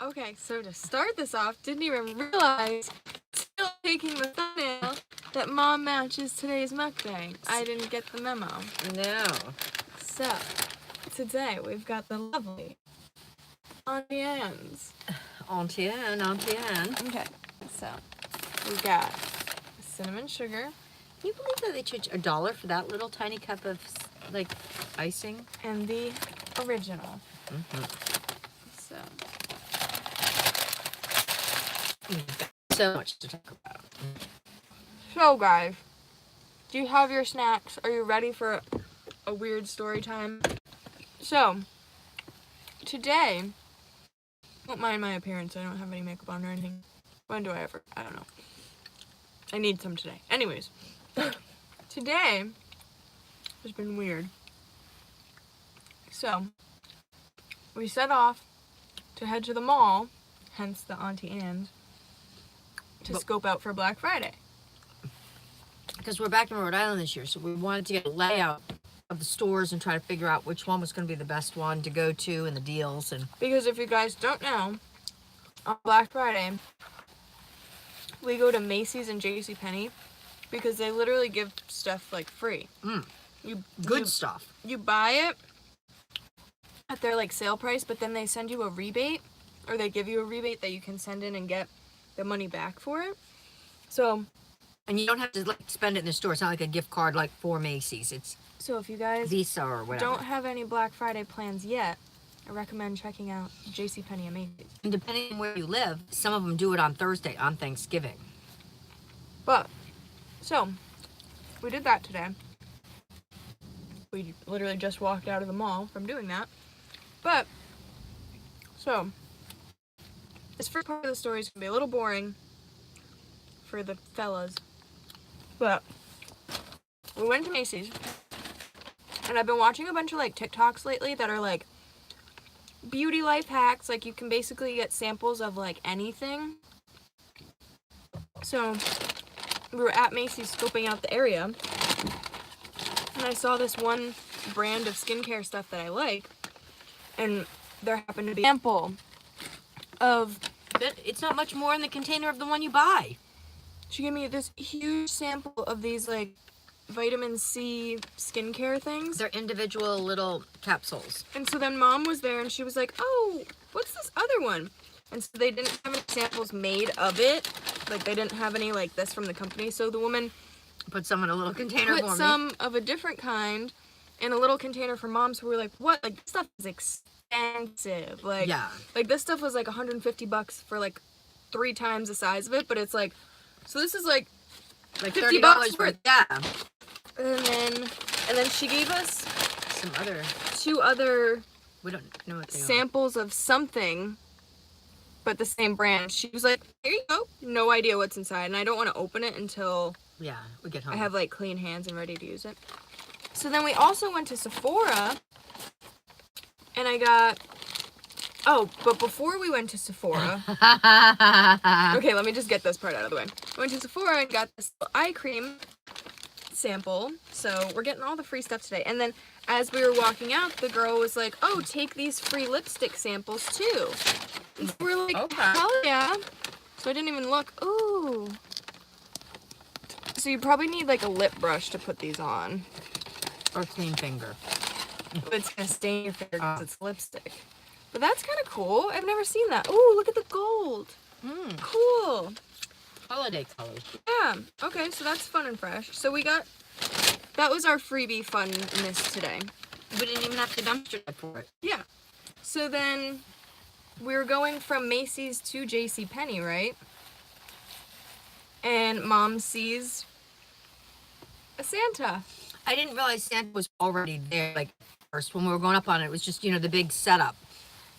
Okay, so to start this off, didn't even realize, still taking the thumbnail, that Mom matches today's mukbang. I didn't get the memo. No. So, today we've got the lovely Auntie Anne's. Auntie Anne. Okay, so we got cinnamon sugar. Can you believe that they charge $1 for that little tiny cup of, like, icing? And the original. So, So much to talk about. so guys, do you have your snacks? Are you ready for a weird story time? So, today, don't mind my appearance. I don't have any makeup on or anything. When do I ever? I don't know. I need some today. Anyways, today has been weird. So, we set off to head to the mall, hence the Auntie Anne's, to scope out for Black Friday. Because we're back in Rhode Island this year, so we wanted to get a layout of the stores and try to figure out which one was going to be the best one to go to and the deals. And Because if you guys don't know, on Black Friday, we go to Macy's and JCPenney because they literally give stuff like free. Good stuff. You buy it at their like sale price, but then they send you a rebate, or they give you a rebate that you can send in and get the money back for it. So, And you don't have to like spend it in the store. It's not like a gift card like for Macy's. It's so if you guys Visa or whatever. don't have any Black Friday plans yet, I recommend checking out JCPenney and Macy's. And depending on where you live, some of them do it on Thursday, on Thanksgiving. But, so, we did that today. We literally just walked out of the mall from doing that. But, so, this first part of the story is going to be a little boring for the fellas. But, we went to Macy's. And I've been watching a bunch of, like, TikToks lately that are, like, beauty life hacks. Like, you can basically get samples of, like, anything. So, we were at Macy's scoping out the area, and I saw this one brand of skincare stuff that I like, and there happened to be a sample of, But it's not much more in the container of the one you buy. she gave me this huge sample of these, like, vitamin C skincare things. They're individual little capsules. And so then Mom was there, and she was like, oh, what's this other one? And so they didn't have any samples made of it. Like, they didn't have any like this from the company. So the woman Put some in a little container for put me. some of a different kind in a little container for Mom. So we were like, what? Like, this stuff is expensive. Like, Yeah. like this stuff was like $150 for like 3 times the size of it. But it's like, so this is like Like $50 $30 worth. Yeah. And then she gave us Some other, 2 other we don't know what they are. samples of something, but the same brand. She was like, here you go. No idea what's inside, and I don't want to open it until Yeah, we get home. I have like clean hands and ready to use it. So then we also went to Sephora, and I got, oh, but before we went to Sephora, okay, let me just get this part out of the way. I went to Sephora and got this eye cream sample, so we're getting all the free stuff today. And then as we were walking out, the girl was like, oh, take these free lipstick samples too. And so we're like, Okay. hell yeah. So I didn't even look. Ooh. So you probably need like a lip brush to put these on. Or clean finger. But it's gonna stain your finger because it's lipstick. But that's kind of cool. I've never seen that. Ooh, look at the gold. Cool. Holiday colors. Yeah. Okay, so that's fun and fresh. So we got, that was our freebie funness today. We didn't even have to dumpster dive for it. Yeah. So then we were going from Macy's to JCPenney, right? And Mom sees a Santa. I didn't realize Santa was already there, like, first when we were going up on it. It was just, you know, the big setup.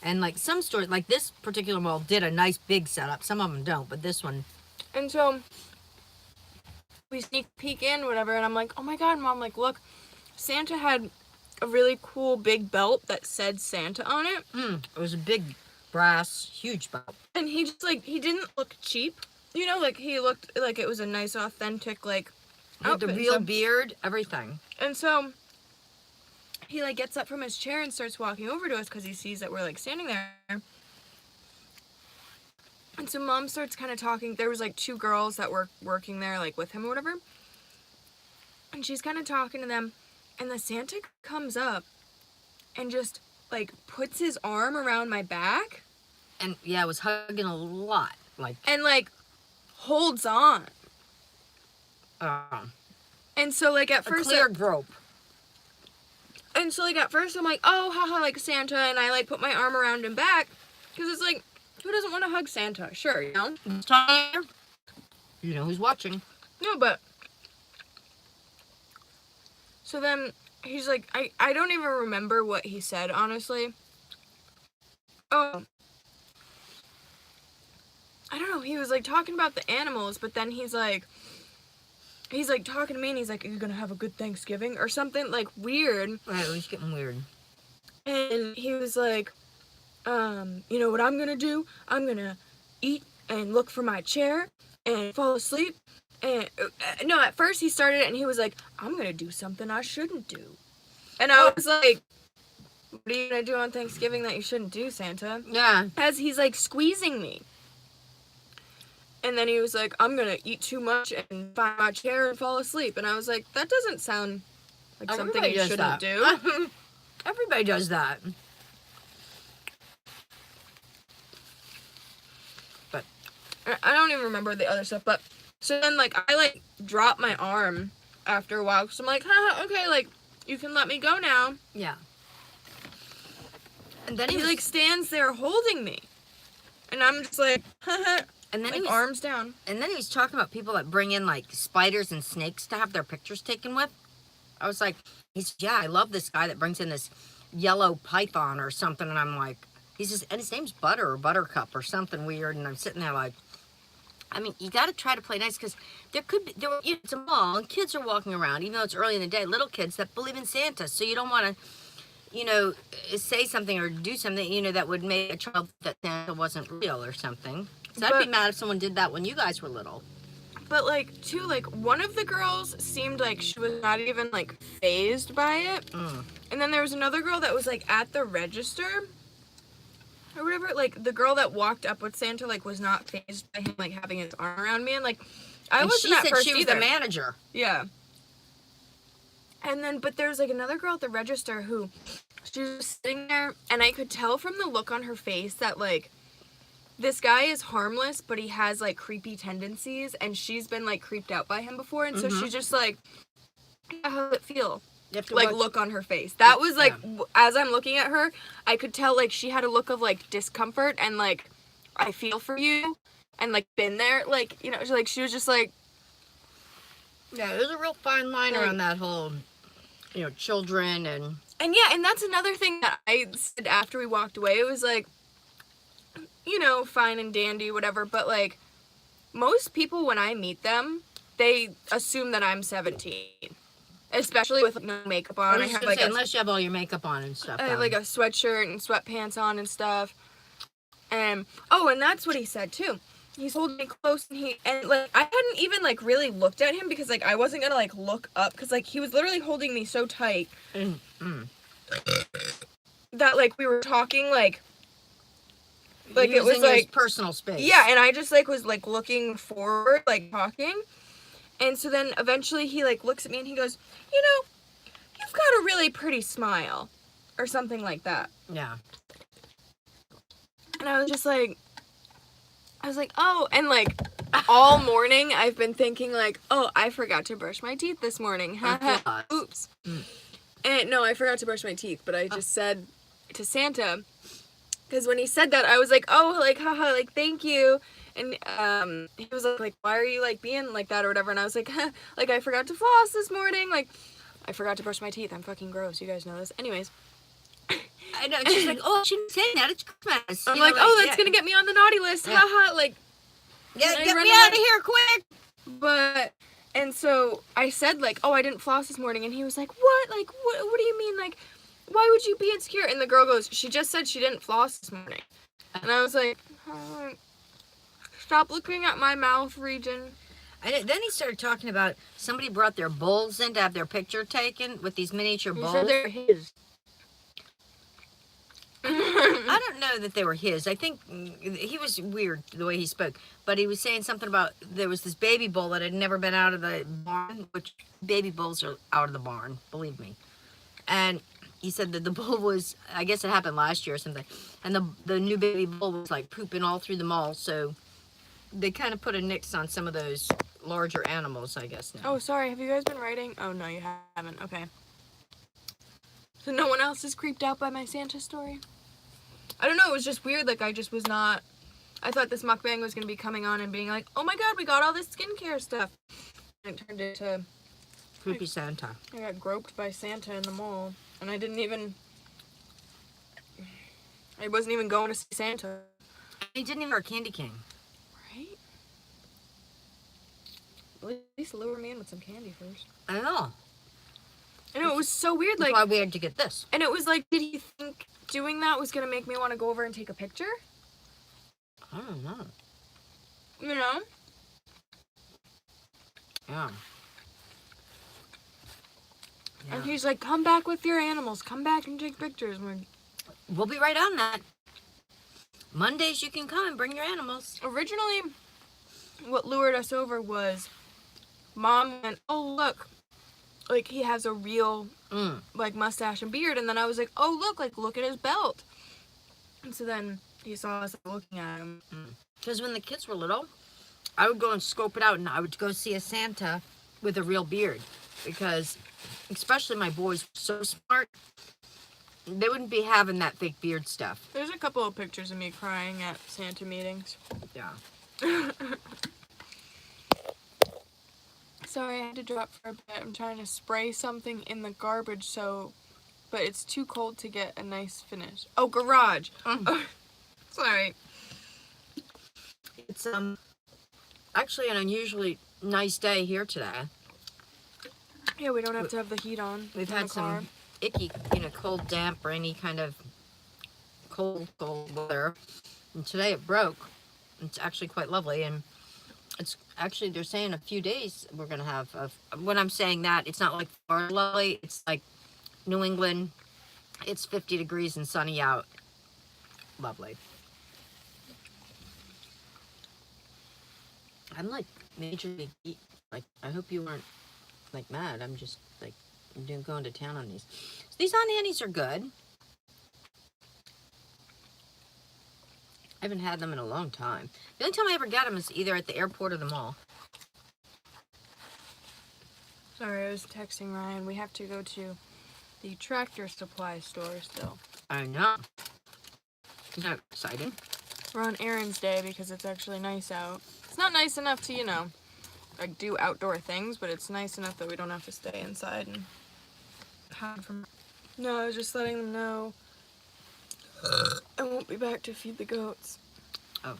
And, like, some stores, like this particular mall, did a nice big setup. Some of them don't, but this one. And so we sneak peek in, whatever, and I'm like, oh my God, Mom, like, look, Santa had a really cool big belt that said Santa on it. It was a big brass, huge belt. And he just, like, he didn't look cheap. You know, like, he looked like it was a nice, authentic, like, With the outfit. real So- beard, everything. And so he, like, gets up from his chair and starts walking over to us because he sees that we're, like, standing there. And so Mom starts kind of talking. There was like 2 girls that were working there, like with him or whatever. And she's kind of talking to them. And the Santa comes up and just like puts his arm around my back. And yeah, I was hugging a lot. Like, And like holds on. a And so like at first clear rope. And so like at first I'm like, oh haha, like Santa, and I like put my arm around him back. Because it's like, who doesn't want to hug Santa? Sure, you know? You know who's watching. No, but so then he's like, I don't even remember what he said, honestly. Oh, I don't know, he was like talking about the animals, but then he's like talking to me and he's like, are you gonna have a good Thanksgiving or something like weird? Right, it was getting weird. And he was like, you know what I'm gonna do? I'm gonna eat and look for my chair and fall asleep. And no, at first he started it and he was like, I'm gonna do something I shouldn't do. And I was like, what are you gonna do on Thanksgiving that you shouldn't do, Santa? Yeah. As he's like squeezing me. And then he was like, I'm gonna eat too much and find my chair and fall asleep. And I was like, that doesn't sound like something you shouldn't do. Everybody does that. But I don't even remember the other stuff, but so then like I like dropped my arm after a while because I'm like, haha, okay, like you can let me go now. yeah. And then He like stands there holding me, and I'm just like, haha, and then like he was, arms down. and then he was talking about people that bring in like spiders and snakes to have their pictures taken with. I was like, yeah, I love this guy that brings in this yellow python or something, and I'm like, and his name's Butter or Buttercup or something weird, and I'm sitting there like, I mean, you got to try to play nice because it's a mall and kids are walking around, even though it's early in the day, little kids that believe in Santa, so you don't want to, say something or do something, that would make a child think that Santa wasn't real or something. So I'd be mad if someone did that when you guys were little. But like too, like one of the girls seemed like she was not even like phased by it. And then there was another girl that was like at the register or whatever, like the girl that walked up with Santa like was not phased by him like having his arm around me, and like I wasn't at first she was either. the manager. Yeah. And then but there was like another girl at the register who she was sitting there, and I could tell from the look on her face that like this guy is harmless, but he has like creepy tendencies, and she's been like creeped out by him before, and so she's just like, how does it feel? Like look on her face. That was like, as I'm looking at her, I could tell like she had a look of like discomfort and like, I feel for you, and like been there, like, like she was just like. Yeah, there's a real fine line around that whole, children and. And yeah, and that's another thing that I said after we walked away. It was like, fine and dandy, whatever, but like, most people when I meet them, they assume that I'm 17. Especially with no makeup on. I have like unless you have all your makeup on and stuff. I have like a sweatshirt and sweatpants on and stuff. And that's what he said too. He's holding me close, and like I hadn't even like really looked at him because like I wasn't gonna like look up because like he was literally holding me so tight that like we were talking like it was like personal space. Yeah, and I just like was like looking forward, like talking. And so then eventually he like looks at me and he goes, you've got a really pretty smile or something like that. Yeah. And I was just like, oh, and like all morning I've been thinking like, oh, I forgot to brush my teeth this morning. Oops. And no, I forgot to brush my teeth, but I just said to Santa, because when he said that, I was like, oh, like, haha, like, thank you. And he was like, why are you like being like that or whatever? And I was like, like I forgot to floss this morning. Like I forgot to brush my teeth. I'm fucking gross. You guys know this. Anyways. I know. She's like, oh, she didn't say that. It's Christmas. I'm like, oh, that's gonna get me on the naughty list. Haha. Like, get me out of here quick. But and so I said like, oh, I didn't floss this morning, and he was like, what? Like, what do you mean? Like, why would you be insecure? And the girl goes, she just said she didn't floss this morning. And I was like, stop looking at my mouth region. And then he started talking about somebody brought their bulls in to have their picture taken with these miniature bulls. He said they're his. I don't know that they were his. I think he was weird the way he spoke, but he was saying something about there was this baby bull that had never been out of the barn, which baby bulls are out of the barn, believe me. And he said that the bull was, I guess it happened last year or something, and the new baby bull was like pooping all through the mall, so they kind of put a nix on some of those larger animals, I guess now. Oh, sorry. Have you guys been writing? Oh, no, you haven't. Okay. So no one else is creeped out by my Santa story? I don't know. It was just weird. Like, I just was not... I thought this mukbang was going to be coming on and being like, oh my god, we got all this skincare stuff. And it turned into... Creepy Santa. I got groped by Santa in the mall. And I didn't even... I wasn't even going to see Santa. He didn't even wear a candy cane. Right? At least lure me in with some candy first. I know. I know, it was so weird. That's Like, why we had to get this. and it was like, did he think doing that was going to make me want to go over and take a picture? I don't know. You know? Yeah. And he's like, come back with your animals. Come back and take pictures. I'm like, We'll be right on that. Mondays you can come and bring your animals. originally, what lured us over was Mom went, oh, look. Like, he has a real, like, mustache and beard. And then I was like, oh, look at his belt. And so then he saw us looking at him. Because when the kids were little, I would go and scope it out, and I would go see a Santa with a real beard. Because, especially my boys were so smart, they wouldn't be having that fake beard stuff. There's a couple of pictures of me crying at Santa meetings. Yeah. Sorry, I had to drop for a bit. I'm trying to spray something in the garbage, but it's too cold to get a nice finish. Oh, garage. Oh, sorry. It's actually an unusually nice day here today. Yeah, we don't have to have the heat on. We've in had the car. some icky, cold, damp, or any kind of cold weather. And today it broke. It's actually quite lovely, and it's actually, they're saying a few days we're going to have, when I'm saying that, it's not like Florida lovely, it's like New England, it's 50 degrees and sunny out. Lovely. I'm like major league, like, I hope you weren't like mad. I'm just like, going to town on these. So these Aunt Annie's are good. I haven't had them in a long time. The only time I ever got them is either at the airport or the mall. Sorry, I was texting Ryan. We have to go to the tractor supply store still. I know. Isn't that exciting? We're on errands day because it's actually nice out. It's not nice enough to, like do outdoor things, but it's nice enough that we don't have to stay inside and hide from... No, I was just letting them know I won't be back to feed the goats. Oh.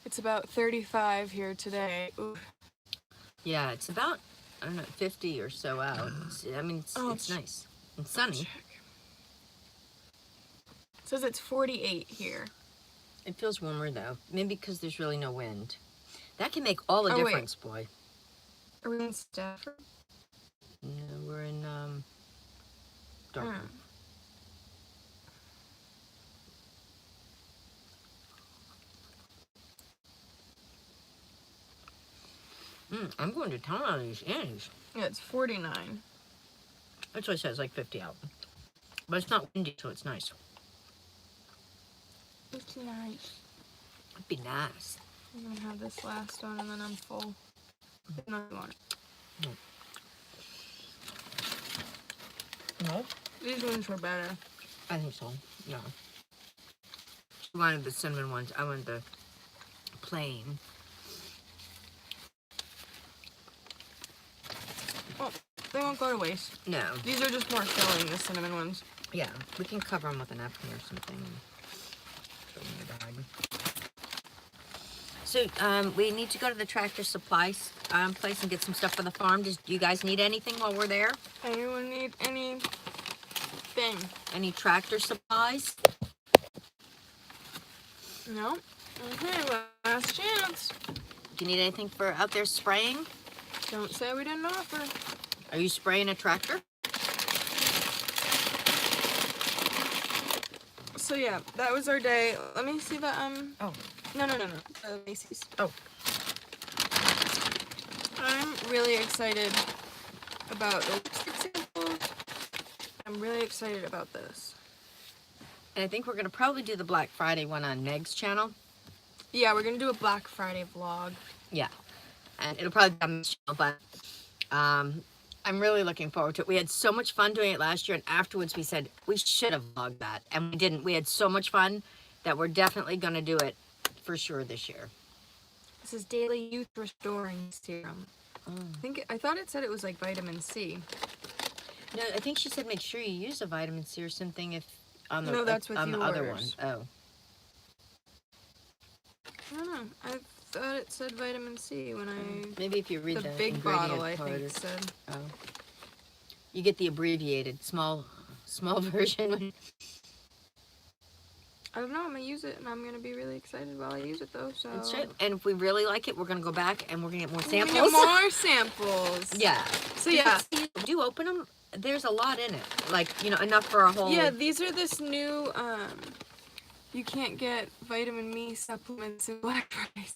It's about 35 here today. Oof. Yeah, it's about, I don't know, 50 or so out. It's nice. And sunny. Check. It says it's 48 here. It feels warmer, though. Maybe because there's really no wind. That can make all the difference, boy. Are we in Stafford? No, we're in, Dartmouth. I'm going to town on these Annies. Yeah, it's 49. That's what it says, like 50 out. But it's not windy, so it's nice. It's nice. It'd be nice. I'm gonna have this last one and then I'm full. No, you want it. No? These ones were better. I think so, yeah. She wanted the cinnamon ones. I wanted the plain. Well, they won't go to waste. No. These are just more filling, the cinnamon ones. Yeah, we can cover them with a napkin or something. And throw them in the bag. So, we need to go to the tractor supply place and get some stuff for the farm. Do you guys need anything while we're there? Anyone need anything? Any tractor supplies? No? Okay, last chance. Do you need anything for out there spraying? Don't say we didn't offer. Are you spraying a tractor? So yeah, that was our day. Let me see the Oh. No. Macy's. Oh. I'm really excited about the lipstick samples. I'm really excited about this. And I think we're gonna probably do the Black Friday one on Meg's channel. Yeah, we're gonna do a Black Friday vlog. Yeah. And it'll probably be on Meg's channel, but I'm really looking forward to it. We had so much fun doing it last year, and afterwards we said we should have vlogged that, and we didn't. We had so much fun that we're definitely gonna do it for sure this year. This is Daily Youth Restoring Serum. I thought it said it was like vitamin C. No, I think she said make sure you use a vitamin C or something if on the No, that's with on the other one. yours. Oh. I don't know. I thought it said vitamin C when I... Maybe if you read The the big ingredient bottle, I card, think, it's- said. Oh. You get the abbreviated small version. I don't know. I'm gonna use it, and I'm gonna be really excited while I use it, though. So. That's right. And if we really like it, we're gonna go back and we're gonna get more We're samples. gonna get more samples. Yeah. So yeah. Do open them. There's a lot in it. Like, you know, enough for a whole. Yeah, these are this new. You can't get vitamin E supplements in Black Friday.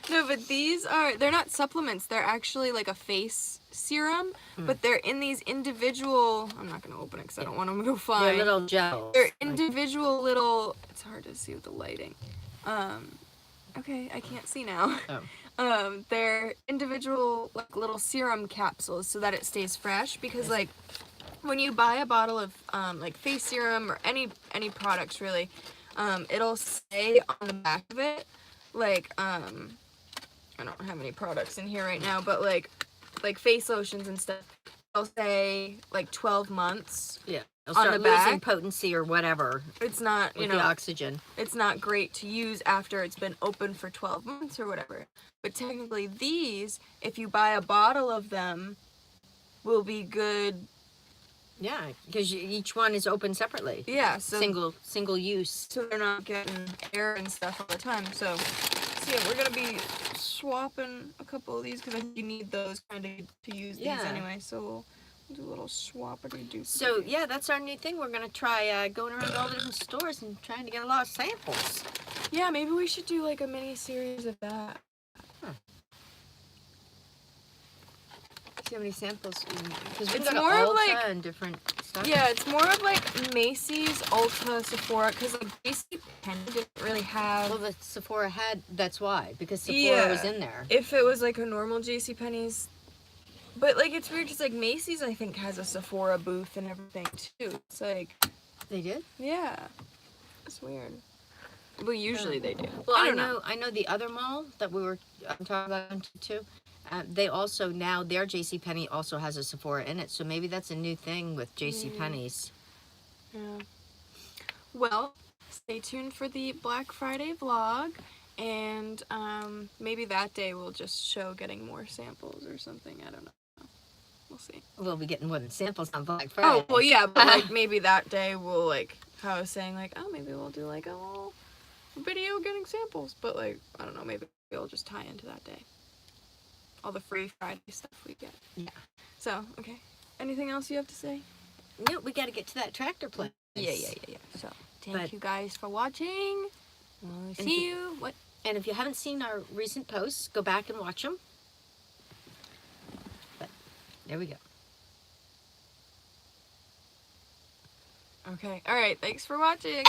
No, but they're not supplements. They're actually like a face serum, but they're in these individual. I'm not gonna open it because I don't want them to go fly. They're little gels. They're individual little. It's hard to see with the lighting. Okay, I can't see now. Oh. They're individual like little serum capsules so that it stays fresh because like when you buy a bottle of like face serum or any products really, it'll say on the back of it like I don't have any products in here right now, but like face lotions and stuff, it'll say like 12 months. Yeah. It'll On start the back. losing potency or whatever It's not, with the oxygen. it's not great to use after it's been open for 12 months or whatever. But technically these, if you buy a bottle of them, will be good. Yeah, because each one is open separately. Yeah, so Single use. so they're not getting air and stuff all the time. So yeah, we're gonna be swapping a couple of these because I think you need those kind of to use these anyway. So we'll do a little swappity do. So yeah, that's our new thing. We're gonna try going around all the different stores and trying to get a lot of samples. Yeah, maybe we should do like a mini series of that. See how many samples? Because we It's got more of, Ulta like- and different stuff. Yeah, it's more of like Macy's, Ulta, Sephora, because like JCPenney didn't really have. Well, the Sephora had. That's why, because Sephora was in there. If it was like a normal JCPenney's, but like it's weird because like Macy's I think has a Sephora booth and everything too. It's like They did. yeah, it's weird. Well, usually they do. Well, I don't know. I know the other mall that we were talking about too. They also now their JCPenney also has a Sephora in it, so maybe that's a new thing with JCPenney's. Yeah. Well, stay tuned for the Black Friday vlog, and maybe that day we'll just show getting more samples or something. I don't know. We'll see. We'll be getting more than samples on Black Friday. Oh, well, yeah, but like maybe that day we'll like, how I was saying, like, oh, maybe we'll do like a little video getting samples, but like, I don't know, maybe we'll just tie into that day. All the free Friday stuff we get. Yeah. So, okay. Anything else you have to say? No, we got to get to that tractor place. Yeah. So, thank you guys for watching. We'll see you. What? And if you haven't seen our recent posts, go back and watch them. But there we go. Okay. All right. Thanks for watching.